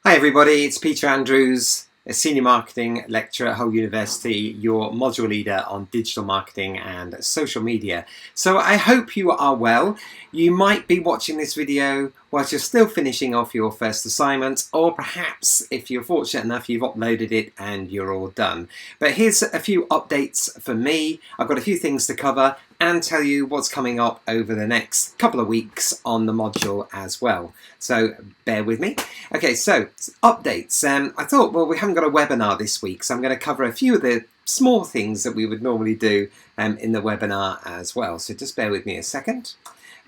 Hi everybody, it's Peter Andrews, a Senior Marketing Lecturer at Hull University, your module leader on digital marketing and social media. So I hope you are well. You might be watching this video whilst you're still finishing off your first assignment, or perhaps if you're fortunate enough you've uploaded it and you're all done. But here's a few updates for me. I've got a few things to cover and tell you what's coming up over the next couple of weeks on the module as well. So bear with me. Okay, so updates. I thought, well, we haven't got a webinar this week, so I'm going to cover a few of the small things that we would normally do in the webinar as well. So just bear with me a second.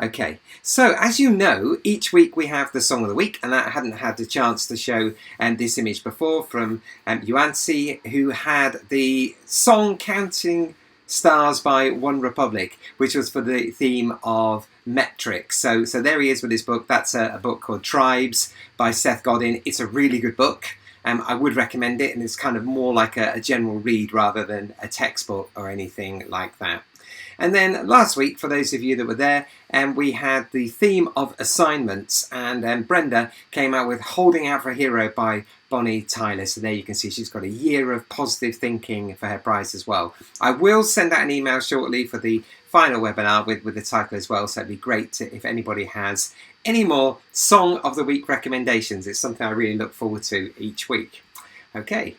Okay, so as you know, each week we have the Song of the Week, and I hadn't had the chance to show this image before from Yuanci, who had the song Counting Stars by One Republic, which was for the theme of metrics. So there he is with his book. That's a book called Tribes by Seth Godin. It's a really good book. I would recommend it, and it's kind of more like a general read rather than a textbook or anything like that. And then last week, for those of you that were there, we had the theme of assignments, and Brenda came out with Holding Out for a Hero by Bonnie Tyler. So there you can see she's got a year of positive thinking for her prize as well. I will send out an email shortly for the final webinar with the title as well, so it'd be great if anybody has any more Song of the Week recommendations. It's something I really look forward to each week. Okay.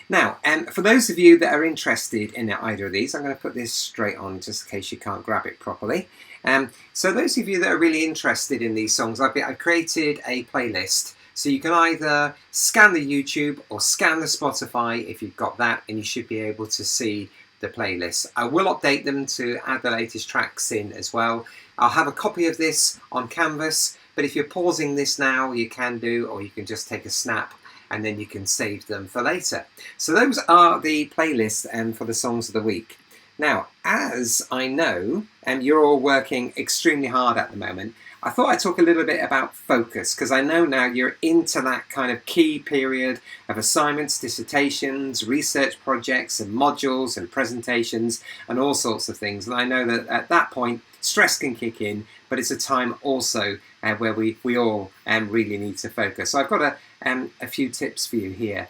Now, for those of you that are interested in either of these, I'm going to put this straight on just in case you can't grab it properly. So those of you that are really interested in these songs, I've created a playlist. So you can either scan the YouTube or scan the Spotify if you've got that, and you should be able to see the playlist. I will update them to add the latest tracks in as well. I'll have a copy of this on Canvas, but if you're pausing this now, you can do, or you can just take a snap and then you can save them for later. So those are the playlists for the songs of the week. Now, as I know, you're all working extremely hard at the moment, I thought I'd talk a little bit about focus, because I know now you're into that kind of key period of assignments, dissertations, research projects and modules and presentations and all sorts of things. And I know that at that point, stress can kick in, but it's a time also where we all really need to focus. So I've got a few tips for you here.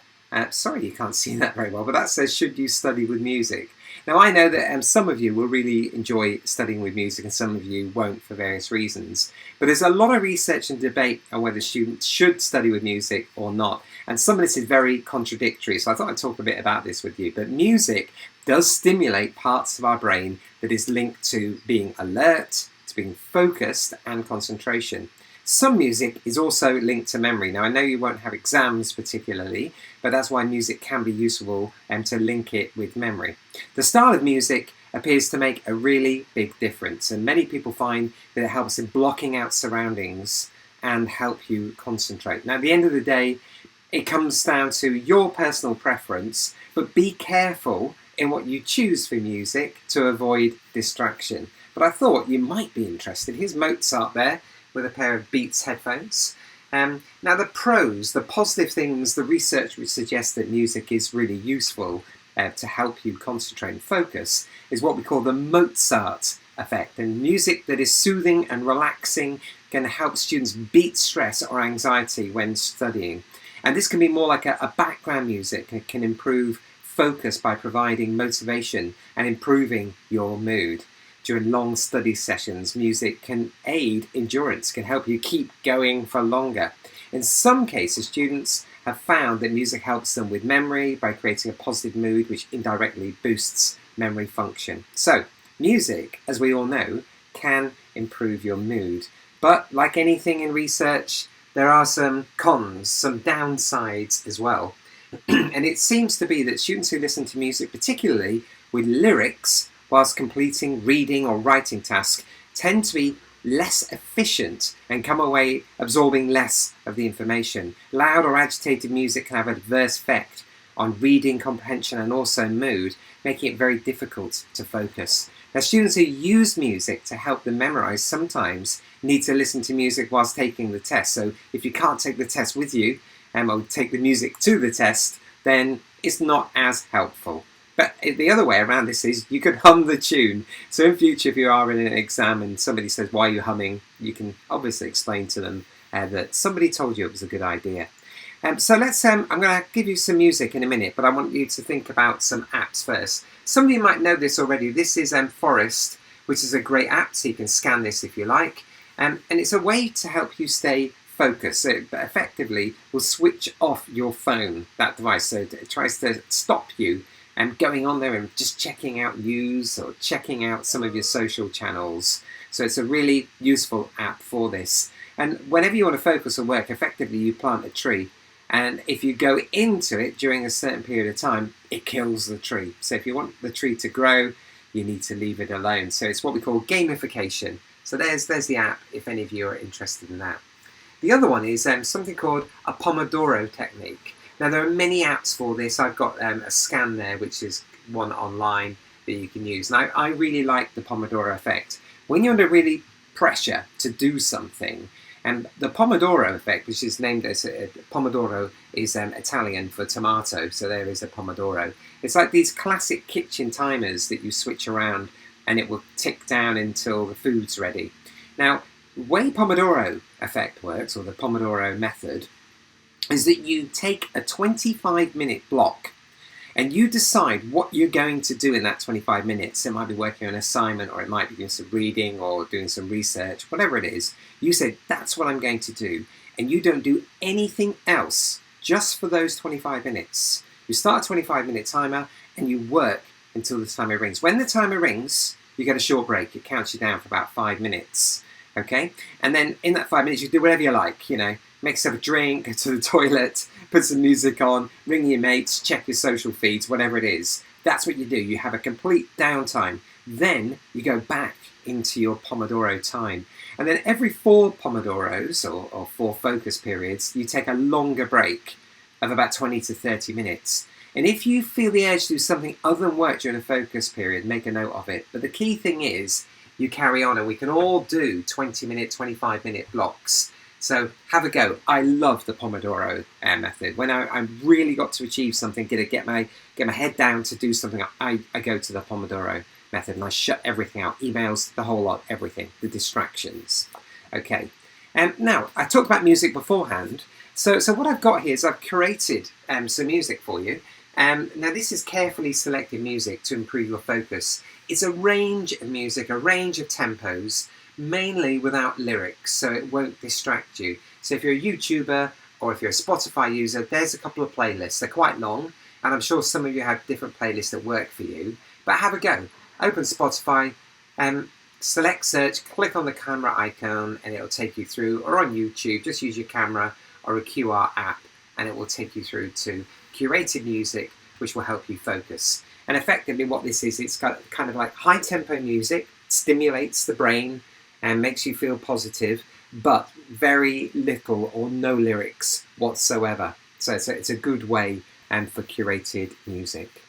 Sorry you can't see that very well, but that says, should you study with music? Now I know that some of you will really enjoy studying with music and some of you won't for various reasons. But there's a lot of research and debate on whether students should study with music or not. And some of this is very contradictory, so I thought I'd talk a bit about this with you. But music does stimulate parts of our brain that is linked to being alert, to being focused and concentration. Some music is also linked to memory. Now, I know you won't have exams particularly, but that's why music can be useful to link it with memory. The style of music appears to make a really big difference, and many people find that it helps in blocking out surroundings and help you concentrate. Now, at the end of the day, it comes down to your personal preference, but be careful in what you choose for music to avoid distraction. But I thought you might be interested. Here's Mozart there with a pair of Beats headphones. Now the pros, the positive things, the research which suggests that music is really useful to help you concentrate and focus is what we call the Mozart effect. And music that is soothing and relaxing can help students beat stress or anxiety when studying. And this can be more like a background music. It can improve focus by providing motivation and improving your mood. During long study sessions, music can aid endurance, can help you keep going for longer. In some cases, students have found that music helps them with memory by creating a positive mood, which indirectly boosts memory function. So, music, as we all know, can improve your mood. But like anything in research, there are some cons, some downsides as well. And it seems to be that students who listen to music, particularly with lyrics, whilst completing reading or writing tasks, tend to be less efficient and come away absorbing less of the information. Loud or agitated music can have an adverse effect on reading comprehension and also mood, making it very difficult to focus. Now, students who use music to help them memorize sometimes need to listen to music whilst taking the test. So if you can't take the test with you or take the music to the test, then it's not as helpful. But the other way around this is you could hum the tune. So in future, if you are in an exam and somebody says, why are you humming? You can obviously explain to them that somebody told you it was a good idea. So let's. I'm going to give you some music in a minute, but I want you to think about some apps first. Some of you might know this already. This is Forest, which is a great app, so you can scan this if you like. And it's a way to help you stay focused. So it effectively will switch off your phone, that device. So it tries to stop you going on there and just checking out news or checking out some of your social channels. So it's a really useful app for this. And whenever you want to focus or work, effectively you plant a tree. And if you go into it during a certain period of time, it kills the tree. So if you want the tree to grow, you need to leave it alone. So it's what we call gamification. So there's the app, if any of you are interested in that. The other one is something called a Pomodoro technique. Now there are many apps for this. I've got a Scan there, which is one online that you can use. Now I really like the Pomodoro effect. When you're under really pressure to do something, and the Pomodoro effect, which is named as Pomodoro, is Italian for tomato, so there is a Pomodoro. It's like these classic kitchen timers that you switch around and it will tick down until the food's ready. Now, the way Pomodoro effect works, or the Pomodoro method, is that you take a 25-minute block and you decide what you're going to do in that 25 minutes. It might be working on an assignment, or it might be doing some reading or doing some research, whatever it is. You say, that's what I'm going to do. And you don't do anything else just for those 25 minutes. You start a 25-minute timer and you work until the timer rings. When the timer rings, you get a short break. It counts you down for about 5 minutes. Okay? And then in that 5 minutes, you do whatever you like, make yourself a drink, go to the toilet, put some music on, ring your mates, check your social feeds, whatever it is. That's what you do. You have a complete downtime. Then you go back into your Pomodoro time. And then every 4 Pomodoros, or 4 focus periods, you take a longer break of about 20 to 30 minutes. And if you feel the urge to do something other than work during a focus period, make a note of it. But the key thing is you carry on, and we can all do 20-minute, 25-minute blocks. So have a go. I love the Pomodoro method. When I really got to achieve something, get my head down to do something, I go to the Pomodoro method and I shut everything out. Emails, the whole lot, everything, the distractions. Okay. Now, I talked about music beforehand. So what I've got here is I've curated some music for you. Now this is carefully selected music to improve your focus. It's a range of music, a range of tempos, mainly without lyrics, so it won't distract you. So if you're a YouTuber or if you're a Spotify user, there's a couple of playlists. They're quite long, and I'm sure some of you have different playlists that work for you, but have a go. Open Spotify, select search, click on the camera icon, and it'll take you through, or on YouTube, just use your camera or a QR app, and it will take you through to curated music, which will help you focus. And effectively what this is, it's got kind of like high tempo music, stimulates the brain, and makes you feel positive, but very little or no lyrics whatsoever. So it's a good way for curated music.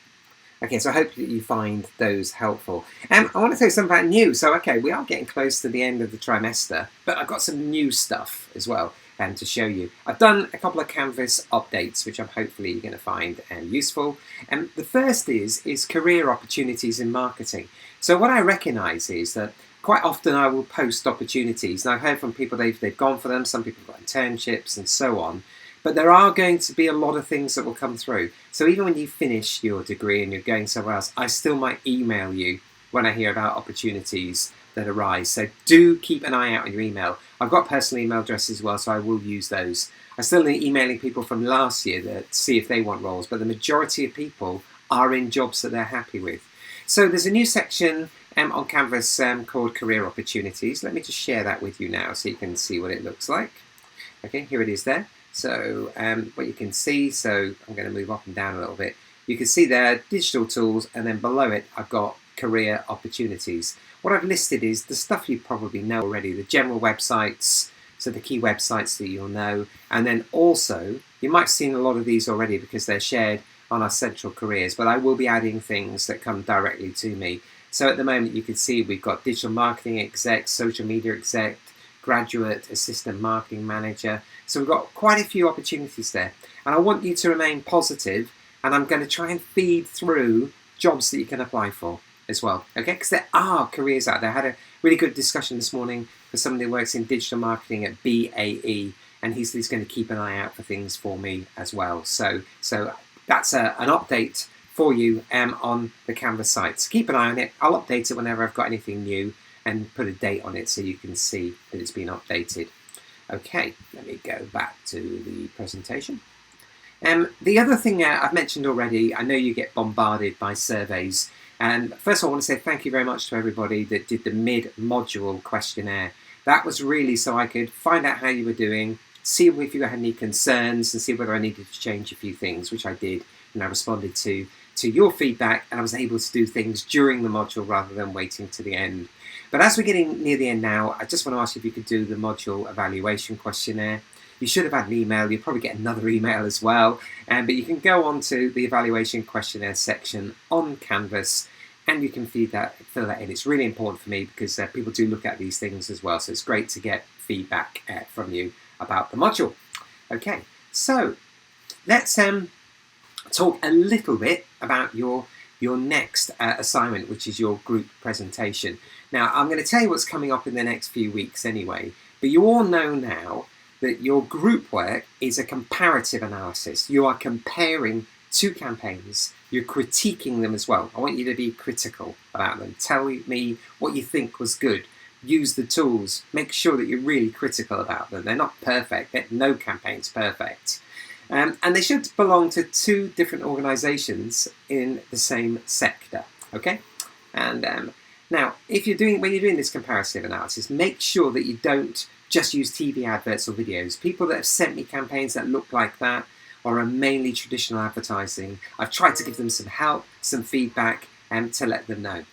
Okay, so I hope that you find those helpful. I want to say something about new. So, okay, we are getting close to the end of the trimester, but I've got some new stuff as well to show you. I've done a couple of Canvas updates, which I'm hopefully you're going to find useful. The first is career opportunities in marketing. So what I recognise is that quite often I will post opportunities, and I've heard from people they've gone for them, some people have got internships and so on, but there are going to be a lot of things that will come through. So even when you finish your degree and you're going somewhere else, I still might email you when I hear about opportunities that arise. So do keep an eye out on your email. I've got personal email addresses as well, so I will use those. I'm still emailing people from last year to see if they want roles, but the majority of people are in jobs that they're happy with. So there's a new section on Canvas called Career Opportunities. Let me just share that with you now so you can see what it looks like. Okay, here it is there. So what you can see, so I'm going to move up and down a little bit. You can see there digital tools, and then below it I've got career opportunities. What I've listed is the stuff you probably know already, the general websites, so the key websites that you'll know, and then also you might have seen a lot of these already because they're shared on our central careers, but I will be adding things that come directly to me. So at the moment you can see we've got digital marketing exec, social media exec, graduate assistant marketing manager. So we've got quite a few opportunities there. And I want you to remain positive, and I'm going to try and feed through jobs that you can apply for as well. Okay, because there are careers out there. I had a really good discussion this morning with somebody who works in digital marketing at BAE, and he's going to keep an eye out for things for me as well. So that's an update for you on the Canvas site. So keep an eye on it. I'll update it whenever I've got anything new and put a date on it so you can see that it's been updated. Okay, let me go back to the presentation. The other thing I've mentioned already, I know you get bombarded by surveys. And first of all, I want to say thank you very much to everybody that did the mid-module questionnaire. That was really so I could find out how you were doing, see if you had any concerns, and see whether I needed to change a few things, which I did. And I responded to your feedback, and I was able to do things during the module rather than waiting to the end. But as we're getting near the end now, I just want to ask you if you could do the module evaluation questionnaire. You should have had an email. You'll probably get another email as well. But you can go on to the evaluation questionnaire section on Canvas, and you can fill that in. It's really important for me because people do look at these things as well. So it's great to get feedback from you about the module. Okay, so let's talk a little bit about your next assignment, which is your group presentation. Now, I'm going to tell you what's coming up in the next few weeks anyway, but you all know now that your group work is a comparative analysis. You are comparing two campaigns. You're critiquing them as well. I want you to be critical about them. Tell me what you think was good. Use the tools. Make sure that you're really critical about them. They're not perfect. No campaign's perfect. And they should belong to two different organizations in the same sector. Okay? And now, when you're doing this comparative analysis, make sure that you don't just use TV adverts or videos. People that have sent me campaigns that look like that or are mainly traditional advertising, I've tried to give them some help, some feedback, and to let them know.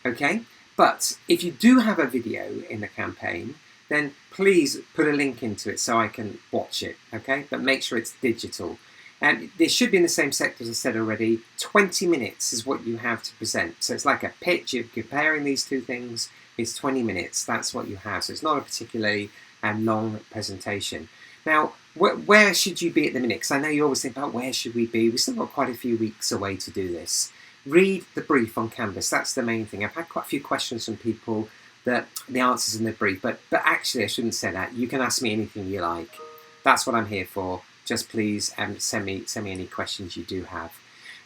Okay? But if you do have a video in the campaign, then please put a link into it so I can watch it. Okay? But make sure it's digital. And this should be in the same sector, as I said already. 20 minutes is what you have to present. So it's like a pitch. You're comparing these two things. It's 20 minutes. That's what you have. So it's not a particularly long presentation. Now, where should you be at the minute? Because I know you always think about where should we be. We've still got quite a few weeks away to do this. Read the brief on Canvas. That's the main thing. I've had quite a few questions from people that the answers in the brief, but actually I shouldn't say that. You can ask me anything you like. That's what I'm here for. Just please send me any questions you do have.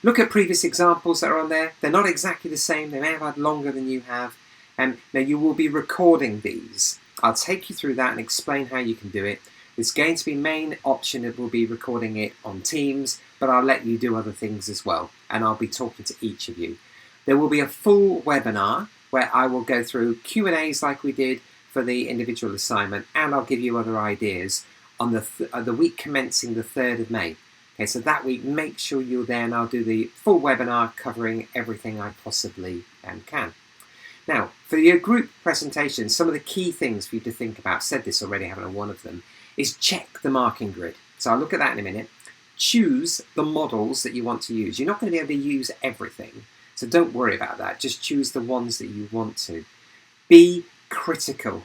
Look at previous examples that are on there. They're not exactly the same. They may have had longer than you have. Now you will be recording these. I'll take you through that and explain how you can do it. It's going to be main option. It will be recording it on Teams, but I'll let you do other things as well. And I'll be talking to each of you. There will be a full webinar where I will go through Q&As like we did for the individual assignment, and I'll give you other ideas on the week commencing the 3rd of May. Okay, so that week, make sure you're there, and I'll do the full webinar covering everything I possibly can. Now, for your group presentation, some of the key things for you to think about, said this already, haven't one of them, is check the marking grid. So I'll look at that in a minute. Choose the models that you want to use. You're not going to be able to use everything, so don't worry about that. Just choose the ones that you want to. Be critical.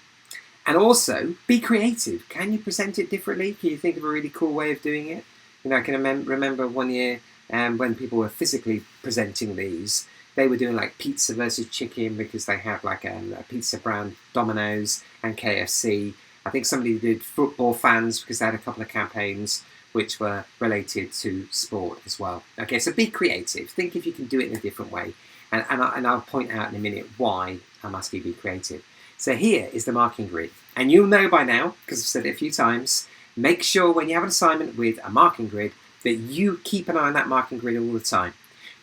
And also, be creative. Can you present it differently? Can you think of a really cool way of doing it? You know, I can remember one year when people were physically presenting these, they were doing like pizza versus chicken because they have like a pizza brand, Domino's and KFC. I think somebody did football fans because they had a couple of campaigns which were related to sport as well. Okay, so be creative. Think if you can do it in a different way. And I'll point out in a minute why I'm asking you to be creative. So here is the marking grid. And you'll know by now, because I've said it a few times, make sure when you have an assignment with a marking grid that you keep an eye on that marking grid all the time.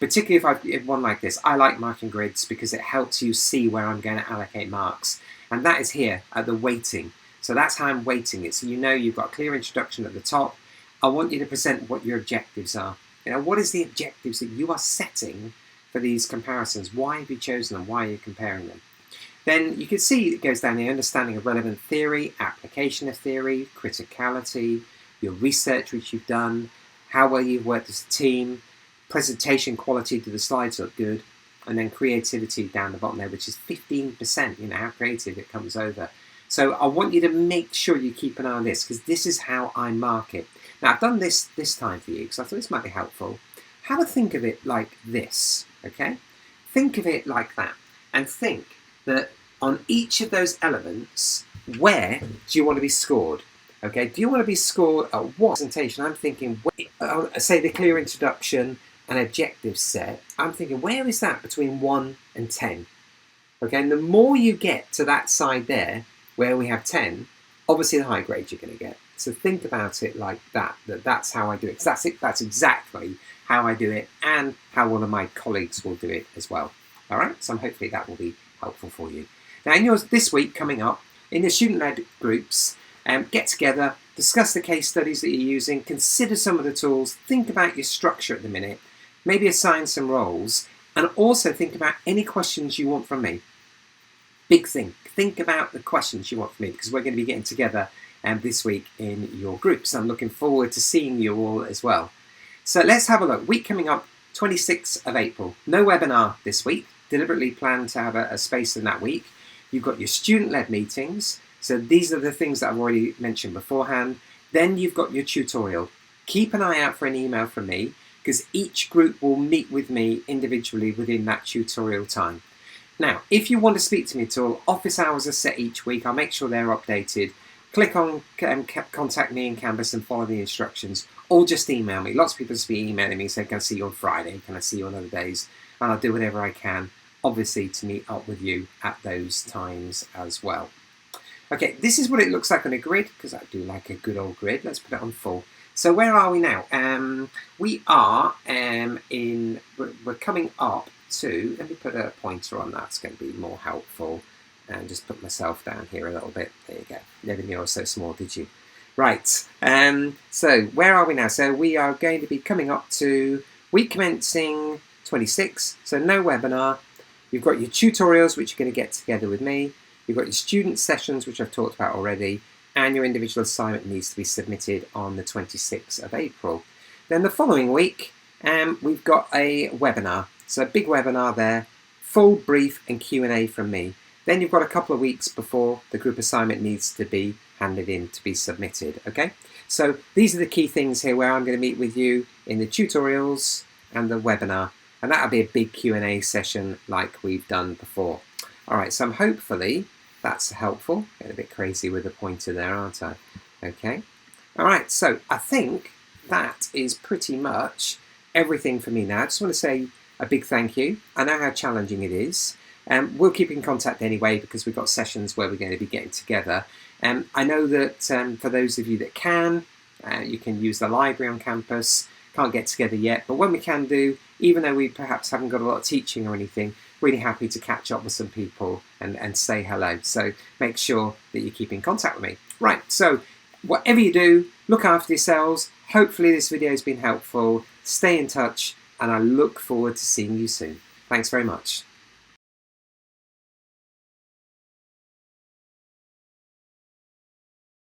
Particularly if one like this. I like marking grids because it helps you see where I'm going to allocate marks. And that is here at the weighting. So that's how I'm weighting it. So you know you've got a clear introduction at the top. I want you to present what your objectives are. You know, what is the objectives that you are setting for these comparisons? Why have you chosen them? Why are you comparing them? Then you can see it goes down the understanding of relevant theory, application of theory, criticality, your research which you've done, how well you've worked as a team, presentation quality, do the slides look good, and then creativity down the bottom there, which is 15%, you know, how creative it comes over. So I want you to make sure you keep an eye on this, because this is how I mark it. Now, I've done this time for you, because I thought this might be helpful. Have a think of it like this, okay? Think of it like that, and think that on each of those elements, where do you want to be scored? Okay, do you want to be scored at what presentation? I'm thinking, say the clear introduction and objective set. I'm thinking, where is that between 1 and 10? Okay, and the more you get to that side there, where we have 10, obviously the high grade you're going to get. So think about it like that, that's how I do it. Because that's it, that's exactly how I do it and how one of my colleagues will do it as well. All right, so hopefully that will be helpful for you. Now, in yours this week coming up, in the student-led groups, get together, discuss the case studies that you're using, consider some of the tools, think about your structure at the minute, maybe assign some roles, and also think about any questions you want from me. Big thing, think about the questions you want from me, because we're going to be getting together this week in your groups. I'm looking forward to seeing you all as well. So let's have a look. Week coming up, 26th of April. No webinar this week. Deliberately planned to have a space in that week. You've got your student-led meetings. So these are the things that I've already mentioned beforehand. Then you've got your tutorial. Keep an eye out for an email from me, because each group will meet with me individually within that tutorial time. Now, if you want to speak to me at all, office hours are set each week. I'll make sure they're updated. Click on contact me in Canvas and follow the instructions, or just email me. Lots of people just be emailing me saying, can I see you on Friday? Can I see you on other days? And I'll do whatever I can, obviously, to meet up with you at those times as well. Okay, this is what it looks like on a grid, because I do like a good old grid. Let's put it on full. So where are we now? We are we're coming up to, let me put a pointer on that, it's going to be more helpful, and just put myself down here a little bit. There you go. Never knew I was so small, did you? Right, so where are we now? So we are going to be coming up to week commencing 26, so no webinar. You've got your tutorials, which you're going to get together with me. You've got your student sessions, which I've talked about already, and your individual assignment needs to be submitted on the 26th of April. Then the following week, we've got a webinar. So a big webinar there, full brief and Q&A from me. Then you've got a couple of weeks before the group assignment needs to be handed in to be submitted, okay? So these are the key things here where I'm going to meet with you in the tutorials and the webinar, and that'll be a big Q&A session like we've done before. All right, so hopefully that's helpful. Getting a bit crazy with the pointer there, aren't I? Okay. All right, so I think that is pretty much everything for me now. I just want to say a big thank you. I know how challenging it is. We'll keep in contact anyway, because we've got sessions where we're going to be getting together. I know that for those of you that can, you can use the library on campus. Can't get together yet, but when we can do, even though we perhaps haven't got a lot of teaching or anything, really happy to catch up with some people and say hello. So make sure that you keep in contact with me. Right, so whatever you do, look after yourselves. Hopefully this video has been helpful. Stay in touch, and I look forward to seeing you soon. Thanks very much.